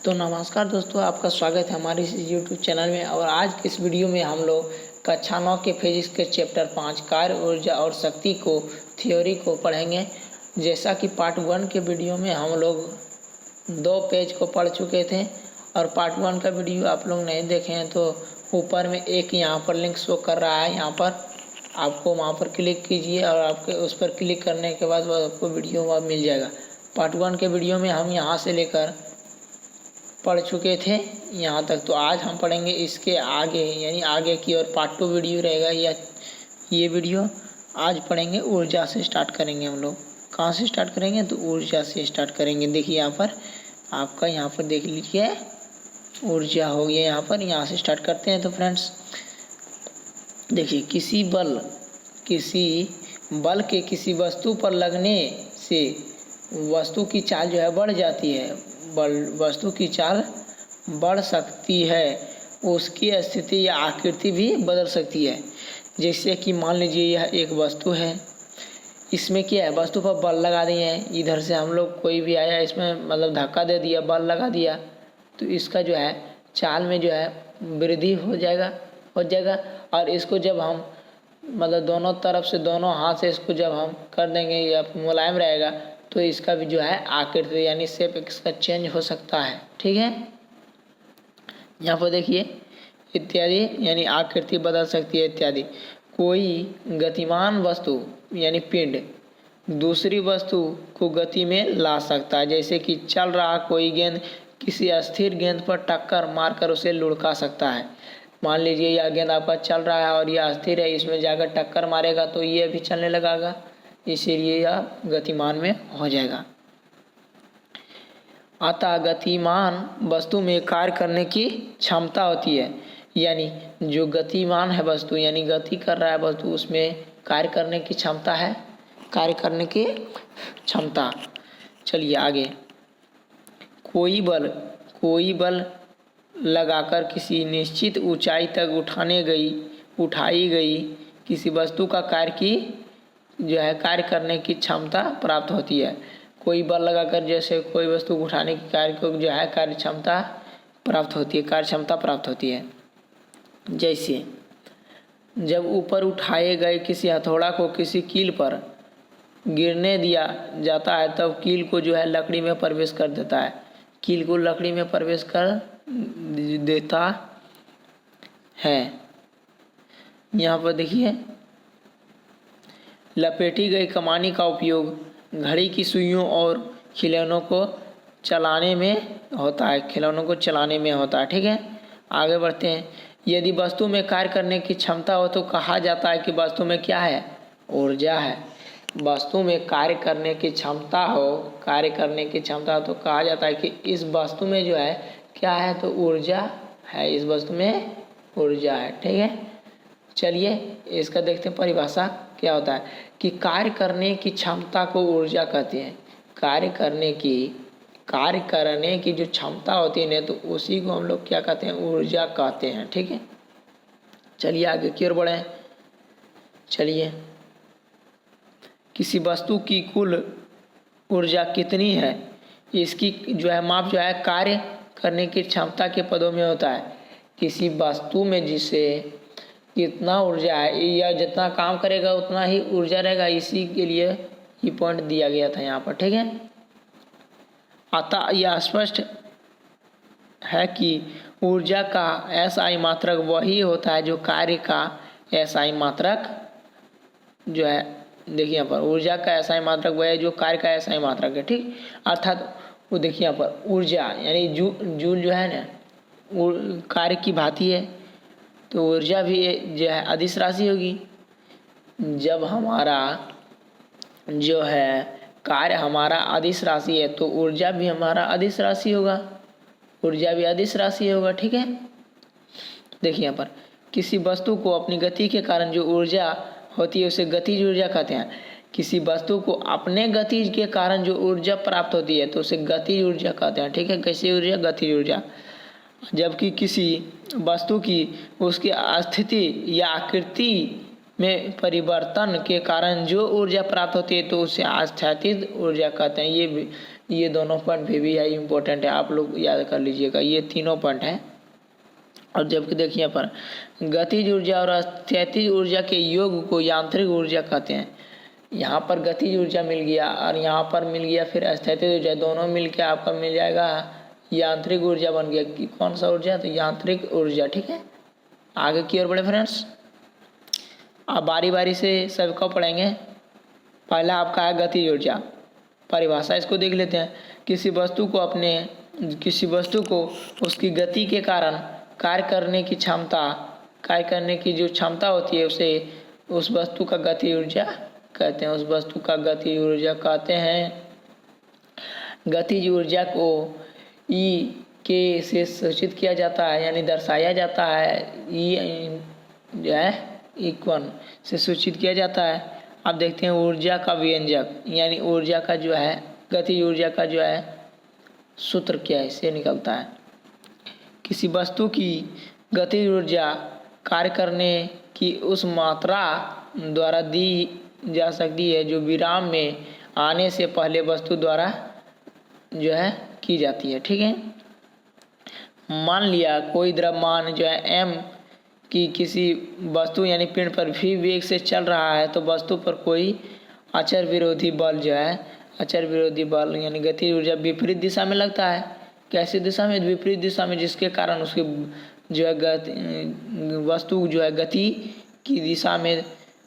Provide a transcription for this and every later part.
तो नमस्कार दोस्तों, आपका स्वागत है हमारे इस यूट्यूब चैनल में। और आज के इस वीडियो में हम लोग कक्षा 9 के फिजिक्स के चैप्टर 5 कार्य, ऊर्जा और शक्ति को थ्योरी को पढ़ेंगे। जैसा कि पार्ट 1 के वीडियो में हम लोग 2 पेज को पढ़ चुके थे और पार्ट 1 का वीडियो आप लोग नहीं देखे हैं तो ऊपर में एक यहाँ पर लिंक शो कर रहा है, यहाँ पर आपको वहाँ पर क्लिक कीजिए और आपके उस पर क्लिक करने के बाद आपको वीडियो वहाँ मिल जाएगा। पार्ट 1 के वीडियो में हम यहाँ से लेकर पढ़ चुके थे यहाँ तक, तो आज हम पढ़ेंगे इसके आगे, यानी आगे की और पार्ट 2 वीडियो रहेगा या ये वीडियो। आज पढ़ेंगे ऊर्जा से स्टार्ट करेंगे हम लोग। कहाँ से स्टार्ट करेंगे? तो ऊर्जा से स्टार्ट करेंगे। देखिए यहाँ पर आपका, यहाँ पर देख लीजिए ऊर्जा हो गया यहाँ पर। यहाँ से स्टार्ट करते हैं। तो फ्रेंड्स देखिए, किसी बल के किसी वस्तु पर लगने से वस्तु की चाल जो है बढ़ जाती है। वस्तु की चाल बढ़ सकती है, उसकी स्थिति या आकृति भी बदल सकती है। जैसे कि मान लीजिए यह एक वस्तु है, इसमें क्या है, वस्तु पर बल लगा दिए हैं। इधर से हम लोग कोई भी आया, इसमें मतलब धक्का दे दिया, बल लगा दिया, तो इसका जो है चाल में जो है वृद्धि हो जाएगा। और इसको जब हम मतलब दोनों तरफ से, दोनों हाथ से इसको जब हम कर देंगे या मुलायम रहेगा, तो इसका भी जो है आकृति यानी शेप इसका चेंज हो सकता है। ठीक है, यहाँ पर देखिए इत्यादि, यानी आकृति बदल सकती है इत्यादि। कोई गतिमान वस्तु यानी पिंड दूसरी वस्तु को गति में ला सकता है। जैसे कि चल रहा कोई गेंद किसी अस्थिर गेंद पर टक्कर मारकर उसे लुढ़का सकता है। मान लीजिए यह गेंद आपका चल रहा है और यह अस्थिर है, इसमें जाकर टक्कर मारेगा तो ये भी चलने लगेगा, इसीलिए यह गतिमान में हो जाएगा। अतः गतिमान वस्तु में कार्य करने की क्षमता होती है, यानी जो गतिमान है वस्तु, यानी गति कर रहा है वस्तु, उसमें कार्य करने की क्षमता है, कार्य करने की क्षमता। चलिए आगे। कोई बल लगाकर किसी निश्चित ऊंचाई तक उठाई गई किसी वस्तु का कार्य करने की क्षमता प्राप्त होती है। कोई बल लगाकर जैसे कोई वस्तु उठाने की कार्य को जो है कार्य क्षमता प्राप्त होती है। जैसे जब ऊपर उठाए गए किसी हथौड़ा को किसी कील पर गिरने दिया जाता है, तब कील को जो है लकड़ी में प्रवेश कर देता है। कील को लकड़ी में प्रवेश कर देता है। यहाँ पर देखिए, लपेटी गई कमानी का उपयोग घड़ी की सुइयों और खिलौनों को चलाने में होता है। ठीक है, आगे बढ़ते हैं। यदि वस्तु में कार्य करने की क्षमता हो तो कहा जाता है कि वस्तु में क्या है? ऊर्जा है। वस्तु में कार्य करने की क्षमता हो तो कहा जाता है कि इस वस्तु में जो है क्या है? तो ऊर्जा है, इस वस्तु में ऊर्जा है। ठीक है, चलिए इसका देखते हैं परिभाषा क्या होता है। कि कार्य करने की क्षमता को ऊर्जा कहते हैं। कार्य करने की जो क्षमता होती है ना, तो उसी को हम लोग क्या कहते हैं? ऊर्जा कहते हैं। ठीक है, चलिए आगे की ओर बढ़ें। चलिए, किसी वस्तु की कुल ऊर्जा कितनी है, इसकी जो है माप जो है कार्य करने की क्षमता के पदों में होता है। किसी वस्तु में जिसे कितना ऊर्जा है या जितना काम करेगा उतना ही ऊर्जा रहेगा, इसी के लिए ये पॉइंट दिया गया था यहाँ पर। ठीक है, अतः यह स्पष्ट है कि ऊर्जा का SI मात्रक वही होता है जो कार्य का SI मात्रक जो है। देखिए यहाँ पर ऊर्जा का SI मात्रक वह है जो कार्य का SI मात्रक है। ठीक, अर्थात वो देखिए यहाँ पर ऊर्जा यानी जूल जो है ना, कार्य की भांति है, तो ऊर्जा भी जो है अदिश राशि होगी। जब हमारा जो है कार्य हमारा अदिश राशि है तो ऊर्जा भी हमारा अदिश राशि होगा। ठीक है, देखिए यहाँ पर किसी वस्तु को अपनी गति के कारण जो ऊर्जा होती है उसे गतिज ऊर्जा कहते हैं। किसी वस्तु को अपने गति के कारण जो ऊर्जा प्राप्त होती है तो उसे गतिज ऊर्जा कहते हैं। ठीक है, कैसी ऊर्जा? गतिज ऊर्जा। जबकि किसी वस्तु की उसकी स्थिति या आकृति में परिवर्तन के कारण जो ऊर्जा प्राप्त होती है तो उसे आस्थैतिक ऊर्जा कहते हैं। ये दोनों पॉइंट भी है इम्पोर्टेंट है, आप लोग याद कर लीजिएगा, ये तीनों पॉइंट है। और जबकि देखिए यहाँ पर गतिज ऊर्जा और स्थैतिज ऊर्जा के योग को यांत्रिक ऊर्जा कहते हैं। यहाँ पर गतिज ऊर्जा मिल गया और यहाँ पर मिल गया फिर स्थैतिज ऊर्जा, दोनों मिल के आपका मिल जाएगा यांत्रिक ऊर्जा बन गया। कि कौन सा ऊर्जा? तो यांत्रिक ऊर्जा। ठीक है, आगे की ओर बढ़े फ्रेंड्स। आप बारी बारी से सबको पढ़ेंगे। पहला आपका है गतिज ऊर्जा। परिभाषा इसको देख लेते हैं। किसी वस्तु को उसकी गति के कारण कार्य करने की जो क्षमता होती है उसे उस वस्तु का गति ऊर्जा कहते हैं। उस वस्तु का गति ऊर्जा कहते हैं। गतिज ऊर्जा को ई के से सूचित किया जाता है, यानी दर्शाया जाता है। ई जो है इक्वन से सूचित किया जाता है। अब देखते हैं ऊर्जा का व्यंजक, यानी ऊर्जा का जो है गतिज ऊर्जा का जो है सूत्र क्या है, इससे निकलता है। किसी वस्तु की गतिज ऊर्जा कार्य करने की उस मात्रा द्वारा दी जा सकती है जो विराम में आने से पहले वस्तु द्वारा जो है की जाती है। ठीक है, मान लिया कोई द्रव्यमान जो है m की किसी वस्तु यानी पिंड पर भी वेग से चल रहा है, तो वस्तु पर कोई अचर विरोधी बल जो है अचर विरोधी बल यानी गतिज ऊर्जा विपरीत दिशा में लगता है। कैसी दिशा में? विपरीत दिशा में, जिसके कारण उसकी जो है वस्तु जो है गति की दिशा में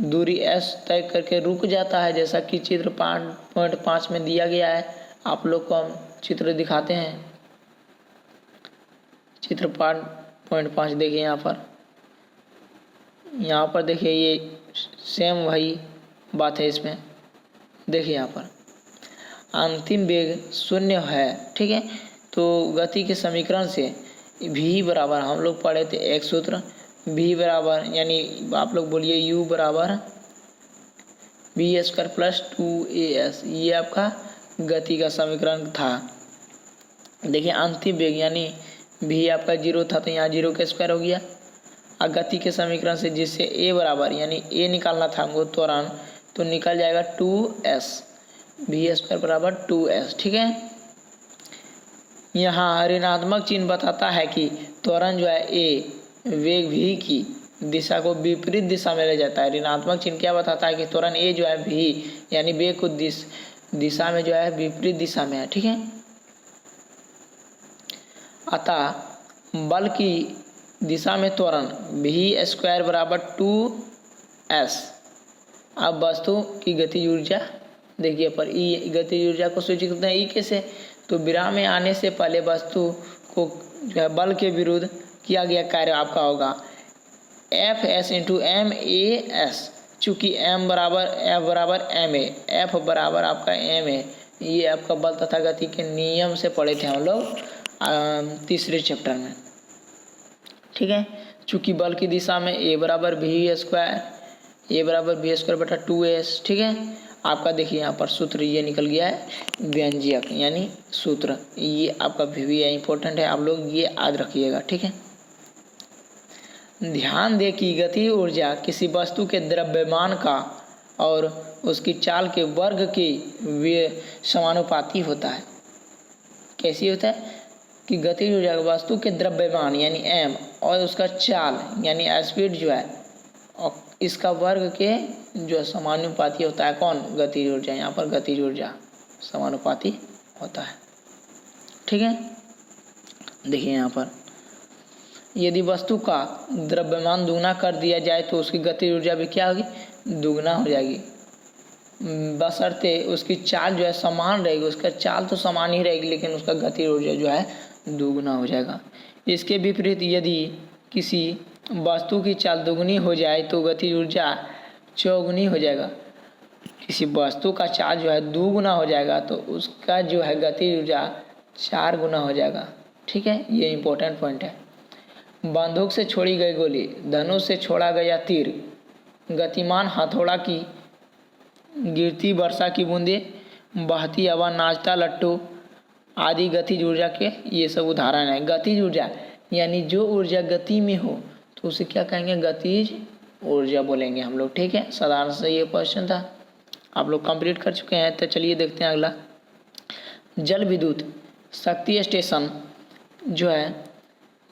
दूरी s तय करके रुक जाता है, जैसा कि चित्र 5.5 में दिया गया है। आप लोग को हम चित्र दिखाते हैं। चित्र 5.5 देखिए यहाँ पर देखिए, ये सेम वही बात है इसमें। देखिए यहाँ पर अंतिम वेग 0 है। ठीक है, तो गति के समीकरण से v बराबर हम लोग पढ़े थे एक सूत्र, v बराबर यानी आप लोग बोलिए u बराबर v² प्लस 2as, ये आपका गति का समीकरण था। देखिए अंतिम वेग यानी v आपका 0 था, तो यहाँ 0 का स्क्वायर हो गया। और गति के समीकरण से जिससे a बराबर यानी a निकालना था हमको त्वरण, तो निकल जाएगा 2s, v² बराबर 2s। ठीक है, यहाँ ऋणात्मक चिन्ह बताता है कि त्वरण जो है a वेग v की दिशा को विपरीत दिशा में ले जाता है। ऋणात्मक चिन्ह क्या बताता है कि त्वरण a जो है v यानी वेग को दिशा में जो है विपरीत दिशा में है। ठीक है, अतः बल की दिशा में त्वरण v² बराबर 2s। अब वस्तु की गतिज ऊर्जा देखिए पर ई गतिज ऊर्जा को सूचित करते हैं ई कैसे? तो विराम में आने से पहले वस्तु को जो है बल के विरुद्ध किया गया कार्य आपका होगा Fs इंटू MAs। चूँकि m बराबर F बराबर ma, F बराबर आपका m है। ये आपका बल तथा गति के नियम से पढ़े थे हम लोग तीसरे चैप्टर में। ठीक है, चूँकि बल की दिशा में a बराबर v² बटा 2s। ठीक है, आपका देखिए यहाँ पर सूत्र ये निकल गया है व्यंजक यानी सूत्र, ये आपका भी है इम्पोर्टेंट है, आप लोग ये याद रखिएगा। ठीक है, ध्यान दें कि गति ऊर्जा किसी वस्तु के द्रव्यमान का और उसकी चाल के वर्ग के वे समानुपाती होता है। कैसी होता है कि गति ऊर्जा वस्तु के द्रव्यमान यानी m और उसका चाल यानी स्पीड जो है और इसका वर्ग के जो समानुपाती होता है। कौन? गतिज ऊर्जा। यहाँ पर गतिज ऊर्जा समानुपाती होता है। ठीक है, देखिए यहाँ पर यदि वस्तु का द्रव्यमान दुगना कर दिया जाए तो उसकी गतिज ऊर्जा भी क्या होगी? दुगना हो जाएगी, बशर्ते उसकी चाल जो है समान रहेगी। उसका चाल तो समान ही रहेगी लेकिन उसका गतिज ऊर्जा जो है दुगना हो जाएगा। इसके विपरीत यदि किसी वस्तु की चाल दुगनी हो जाए तो गतिज ऊर्जा चौगुनी हो जाएगा। किसी वस्तु का चाल जो है दुगुना हो जाएगा तो उसका जो है गतिज ऊर्जा 4 गुना हो जाएगा। ठीक है, ये इम्पोर्टेंट पॉइंट है। बंदूक से छोड़ी गई गोली, धनुष से छोड़ा गया तीर, गतिमान हथौड़ा की गिरती वर्षा की बूंदे, बहती हवा, नाचता लट्टू आदि गतिज ऊर्जा के ये सब उदाहरण है। गतिज ऊर्जा यानी जो ऊर्जा गति में हो तो उसे क्या कहेंगे? गतिज ऊर्जा बोलेंगे हम लोग। ठीक है, साधारण से ये क्वेश्चन था, आप लोग कंप्लीट कर चुके हैं। तो चलिए देखते हैं अगला। जल विद्युत शक्ति स्टेशन जो है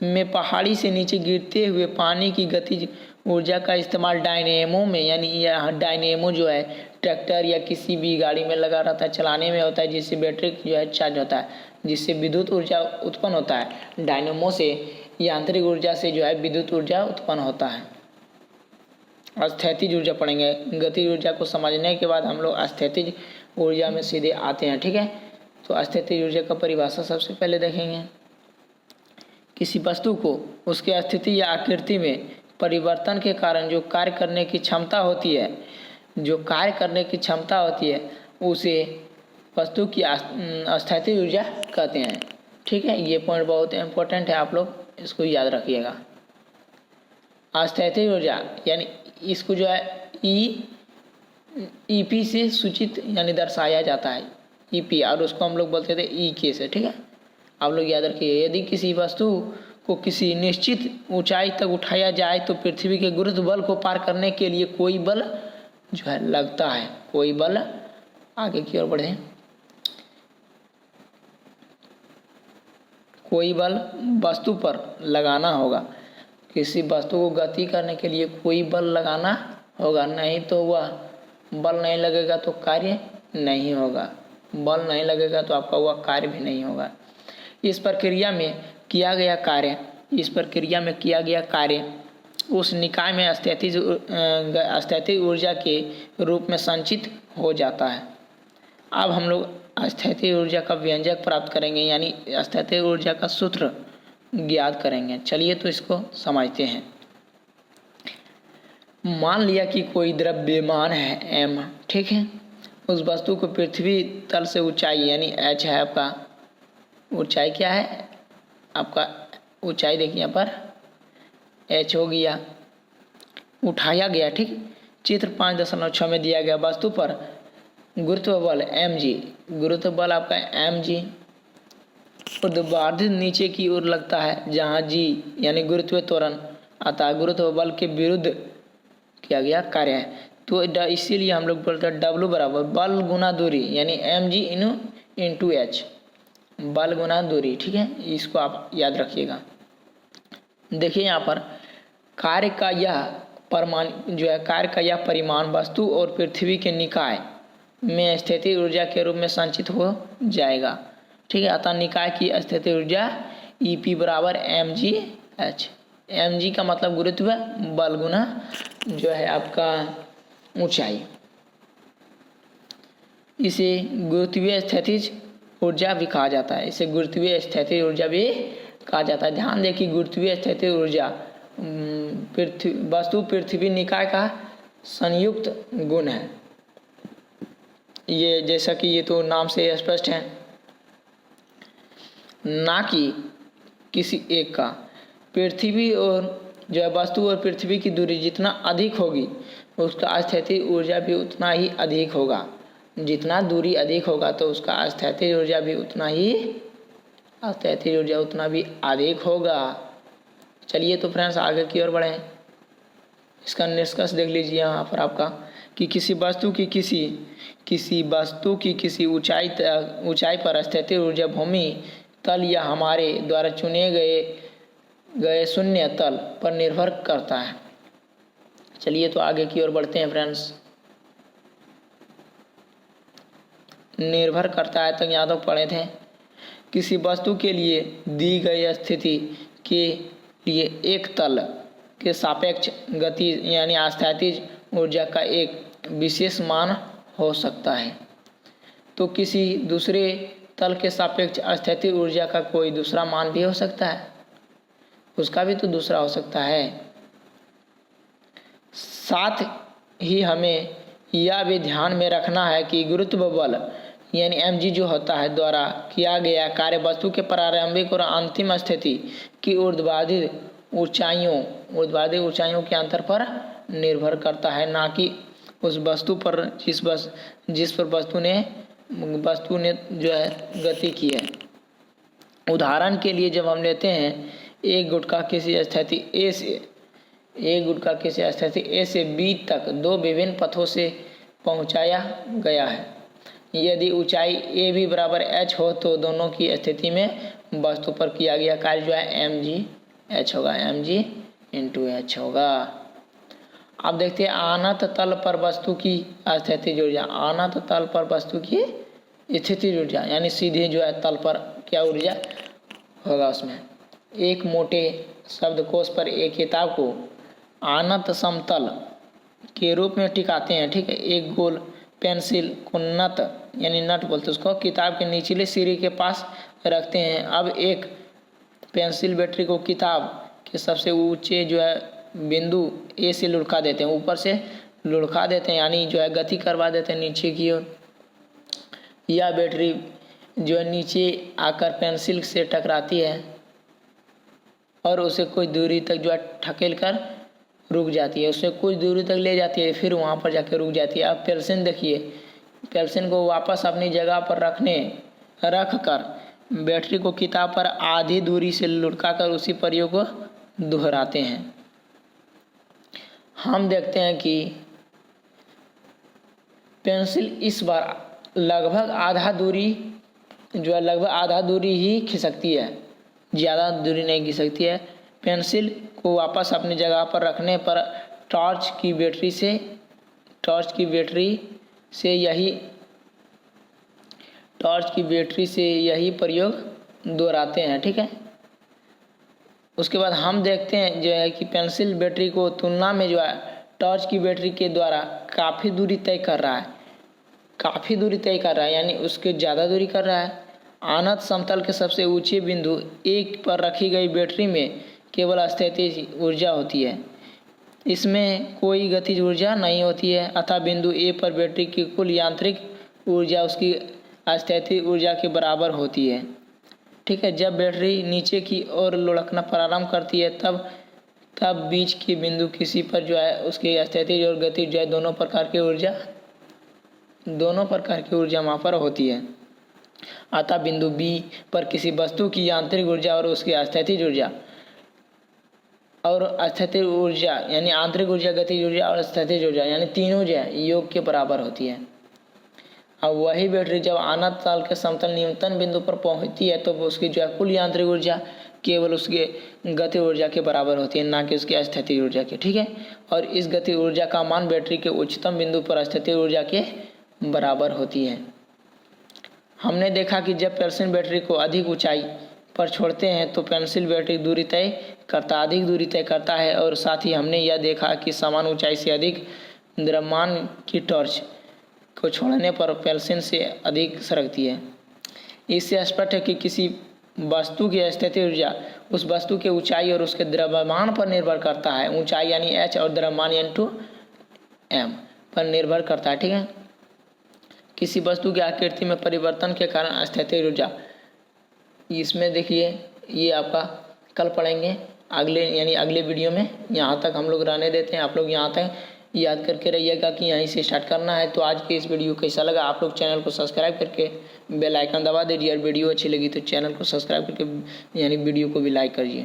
में पहाड़ी से नीचे गिरते हुए पानी की गतिज ऊर्जा का इस्तेमाल डायनेमो में, यानी यह डायनेमो जो है ट्रैक्टर या किसी भी गाड़ी में लगा रहता है, चलाने में होता है, जिससे बैटरी जो है चार्ज होता है, जिससे विद्युत ऊर्जा उत्पन्न होता है। डायनेमो से यांत्रिक ऊर्जा से जो है विद्युत ऊर्जा उत्पन्न होता है। स्थैतिज ऊर्जा पढ़ेंगे। गतिज ऊर्जा को समझने के बाद हम लोग स्थैतिज ऊर्जा में सीधे आते हैं। ठीक है, तो स्थैतिज ऊर्जा का परिभाषा सबसे पहले देखेंगे। किसी वस्तु को उसके स्थिति या आकृति में परिवर्तन के कारण जो कार्य करने की क्षमता होती है, उसे वस्तु की स्थैतिज ऊर्जा कहते हैं। ठीक है, ये पॉइंट बहुत इंपॉर्टेंट है, आप लोग इसको याद रखिएगा। स्थैतिज ऊर्जा यानी इसको जो है ईपी से सूचित यानी दर्शाया जाता है, ईपी, और उसको हम लोग बोलते थे ई के से। ठीक है, आप लोग याद रखिए। यदि किसी वस्तु को किसी निश्चित ऊंचाई तक उठाया जाए तो पृथ्वी के गुरुत्व बल को पार करने के लिए कोई बल जो है लगता है, कोई बल। आगे की ओर बढ़े। कोई बल वस्तु पर लगाना होगा। किसी वस्तु को गति करने के लिए कोई बल लगाना होगा, नहीं तो वह बल नहीं लगेगा तो कार्य नहीं होगा, बल नहीं लगेगा तो आपका वह कार्य भी नहीं होगा। इस प्रक्रिया में किया गया कार्य उस निकाय में स्थैतिज ऊर्जा के रूप में संचित हो जाता है। अब हम लोग स्थैतिज ऊर्जा का व्यंजक प्राप्त करेंगे, यानी स्थैतिज ऊर्जा का सूत्र ज्ञात करेंगे। चलिए तो इसको समझते हैं। मान लिया कि कोई द्रव्यमान है m, ठीक है, उस वस्तु को पृथ्वी तल से ऊंचाई यानी h है आपका, ऊंचाई क्या है आपका, ऊंचाई देखिए यहाँ पर h हो गया, उठाया गया। ठीक, चित्र 5.6 में दिया गया वस्तु पर गुरुत्व बल mg, गुरुत्व बल आपका mg ऊर्ध्वाधर नीचे की ओर लगता है, जहाँ g यानी गुरुत्व त्वरण अतः गुरुत्व बल के विरुद्ध किया गया कार्य है। तो इसीलिए हम लोग बोलते हैं W बराबर बल गुना दूरी, यानी mg इंटू h, बल गुना दूरी। ठीक है, इसको आप याद रखिएगा। देखिए यहाँ पर कार्य का यह परिमाण वस्तु और पृथ्वी के निकाय में स्थितिज ऊर्जा के रूप में संचित हो जाएगा। ठीक है, अतः निकाय की स्थितिज ऊर्जा EP बराबर mgh, mg का मतलब गुरुत्व बल गुना जो है आपका ऊंचाई। इसे गुरुत्वीय स्थितिज ऊर्जा भी कहा जाता है, इसे गुरुत्वीय स्थितिज ऊर्जा भी कहा जाता है। ध्यान दें कि गुरुत्वीय स्थितिज ऊर्जा वस्तु पृथ्वी निकाय का संयुक्त गुण है। ये जैसा कि ये तो नाम से स्पष्ट है, ना कि किसी एक का। पृथ्वी और जो है वस्तु और पृथ्वी की दूरी जितना अधिक होगी उसका स्थैतिज ऊर्जा भी उतना ही अधिक होगा। जितना दूरी अधिक होगा तो उसका स्थैतिज ऊर्जा भी उतना भी अधिक होगा। चलिए तो फ्रेंड्स आगे की ओर बढ़ें। इसका निष्कर्ष देख लीजिए यहाँ पर आपका कि किसी वस्तु की किसी ऊंचाई पर स्थितिज ऊर्जा भूमि तल या हमारे द्वारा चुने गए शून्य तल पर निर्भर करता है। चलिए तो आगे की ओर बढ़ते हैं फ्रेंड्स। निर्भर करता है तो यहाँ तो पढ़े थे। किसी वस्तु के लिए दी गई स्थिति के लिए एक तल के सापेक्ष गति यानी स्थैतिज ऊर्जा का एक विशेष मान हो सकता है, तो किसी दूसरे तल के सापेक्ष स्थैतिज ऊर्जा का कोई दूसरा मान भी हो सकता है, उसका भी तो दूसरा हो सकता है। साथ ही हमें यह भी ध्यान में रखना है कि गुरुत्व बल यानी mg जो होता है द्वारा किया गया कार्य वस्तु के प्रारंभिक और अंतिम स्थिति की ऊर्ध्वाधर ऊंचाइयों के अंतर पर निर्भर करता है, ना कि उस वस्तु पर जिस पर वस्तु ने जो है गति की है। उदाहरण के लिए जब हम लेते हैं एक गुटखा किसी स्थिति A से B तक दो विभिन्न पथों से पहुंचाया गया है, यदि ऊंचाई ए भी बराबर एच हो तो दोनों की स्थिति में वस्तु पर किया गया कार्य जो है एम जी एच होगा, एम जी इंटू एच होगा। अब देखते हैं अनंत तल पर वस्तु की स्थितिज ऊर्जा। अनंत तल पर वस्तु की स्थितिज ऊर्जा यानी सीधे जो है तल पर क्या ऊर्जा होगा उसमें। एक मोटे शब्दकोश पर एक किताब को अनंत समतल के रूप में टिकाते हैं, ठीक है। एक गोल पेंसिल को नट यानी नट बोलते हैं उसको, किताब के निचले सिरे के पास रखते हैं। अब एक पेंसिल बैटरी को किताब के सबसे ऊंचे जो है बिंदु ए से लुढ़का देते हैं, ऊपर से लुढ़का देते हैं यानी जो है गति करवा देते हैं नीचे की ओर। यह बैटरी जो है नीचे आकर पेंसिल से टकराती है और उसे कुछ दूरी तक जो है ढकेल कर रुक जाती है, उसे कुछ दूरी तक ले जाती है, फिर वहाँ पर जाकर रुक जाती है। अब पेंसिल देखिए, पेंसिल को वापस अपनी जगह पर रख कर बैटरी को किताब पर आधी दूरी से लुढ़का कर उसी प्रयोग को दोहराते हैं। हम देखते हैं कि पेंसिल इस बार लगभग आधा दूरी जो है लगभग आधा दूरी ही खिसकती है, ज़्यादा दूरी नहीं खिसकती है। पेंसिल को वापस अपनी जगह पर रखने पर टॉर्च की बैटरी से यही प्रयोग दोहराते हैं, ठीक है। उसके बाद हम देखते हैं जो है कि पेंसिल बैटरी को तुलना में जो है टॉर्च की बैटरी के द्वारा काफ़ी दूरी तय कर रहा है, यानी उसके ज़्यादा दूरी कर रहा है। अनंत समतल के सबसे ऊंचे बिंदु एक पर रखी गई बैटरी में केवल स्थितिज ऊर्जा होती है, इसमें कोई गतिज ऊर्जा नहीं होती है, अतः बिंदु ए पर बैटरी की कुल यांत्रिक ऊर्जा उसकी स्थितिज ऊर्जा के बराबर होती है, ठीक है। जब बैटरी नीचे की ओर लुढ़कना प्रारंभ करती है तब बीच के बिंदु किसी पर जो है उसकी स्थितिज और गतिज जो है दोनों प्रकार की ऊर्जा वहाँ पर होती है। अतः बिंदु बी पर किसी वस्तु की यांत्रिक ऊर्जा और उसकी स्थितिज ऊर्जा यानी आंतरिक ऊर्जा, गतिज ऊर्जा और स्थितिज ऊर्जा यानी तीनों जो है योग के बराबर होती है। अब वही बैटरी जब अनंत तल के समतल न्यूनतम बिंदु पर पहुंचती है तो उसकी जो है कुल यांत्रिक ऊर्जा केवल उसके गति ऊर्जा के बराबर होती है, ना कि उसकी स्थितिज ऊर्जा के, ठीक है। और इस गति ऊर्जा का मान बैटरी के उच्चतम बिंदु पर स्थितिज ऊर्जा के बराबर होती है। हमने देखा कि जब पेंसिल बैटरी को अधिक ऊंचाई पर छोड़ते हैं तो पेंसिल बैटरी अधिक दूरी तय करता है, और साथ ही हमने यह देखा कि समान ऊंचाई से अधिक द्रव्यमान की टॉर्च को छोड़ने पर पेंसिल से अधिक सरकती है। इससे स्पष्ट है कि किसी वस्तु की स्थितिज ऊर्जा उस वस्तु के ऊंचाई और उसके द्रव्यमान पर निर्भर करता है। ऊंचाई यानी एच और द्रव्यमान यानी एम पर निर्भर करता है, ठीक है। किसी वस्तु की आकृति में परिवर्तन के कारण स्थितिज ऊर्जा, इसमें देखिए ये आपका कल पढ़ेंगे अगले वीडियो में। यहाँ तक हम लोग रहने देते हैं, आप लोग यहाँ तक याद करके रहिएगा कि यहीं से स्टार्ट करना है। तो आज के इस वीडियो कैसा लगा, आप लोग चैनल को सब्सक्राइब करके बेल आइकन दबा दीजिए, और वीडियो अच्छी लगी तो चैनल को सब्सक्राइब करके यानी वीडियो को भी लाइक करिए।